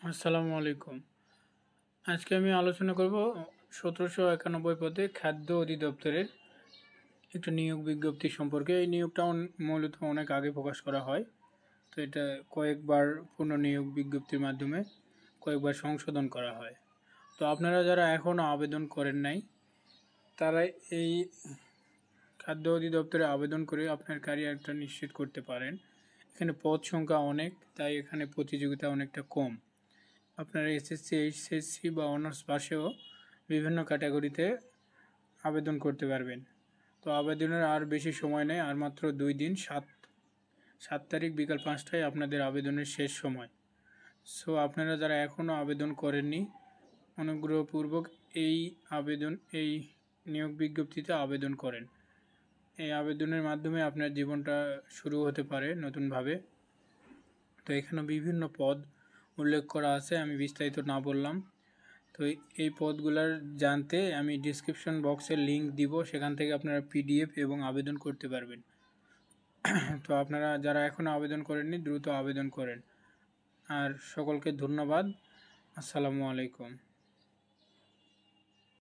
আসসালামু আলাইকুম। আজকে আমি আলোচনা করব ১৭৯১ পদে খাদ্য অধিদপ্তরের একটা নিয়োগ বিজ্ঞপ্তি সম্পর্কে। এই নিয়োগটা মূলত অনেক আগে প্রকাশ করা হয়, তো এটা কয়েকবার পুনর্নিয়োগ বিজ্ঞপ্তির মাধ্যমে কয়েকবার সংশোধন করা হয়। তো আপনারা যারা এখনও আবেদন করেন নাই, তারা এই খাদ্য অধিদপ্তরে আবেদন করে আপনার ক্যারিয়ারটা নিশ্চিত করতে পারেন। এখানে পদ সংখ্যা অনেক, তাই এখানে প্রতিযোগিতা অনেকটা কম। আপনারা এসএসসি, এইচএসসি বা অনার্স পাশেও বিভিন্ন ক্যাটাগরিতে আবেদন করতে পারবেন। তো আবেদনের আর বেশি সময় নেই, আর মাত্র 2 দিন। 7 তারিখ বিকাল 5টায় আপনাদের আবেদনের শেষ সময়। সো আপনারা যারা এখনও আবেদন করেননি, অনুগ্রহপূর্বক এই নিয়োগ বিজ্ঞপ্তিতে আবেদন করেন। এই আবেদনের মাধ্যমে আপনার জীবনটা শুরু হতে পারে নতুনভাবে। তো এখানে বিভিন্ন পদ উল্লেখ করা আছে, আমি বিস্তারিত না বললাম। তো এই পদগুলোর জানতে আমি ডিসক্রিপশন বক্সে লিংক দিব, সেখান থেকে আপনারা পিডিএফ এবং আবেদন করতে পারবেন। তো আপনারা যারা এখনও আবেদন করেননি, দ্রুত আবেদন করেন। আর সকলকে ধন্যবাদ। আসসালামু আলাইকুম।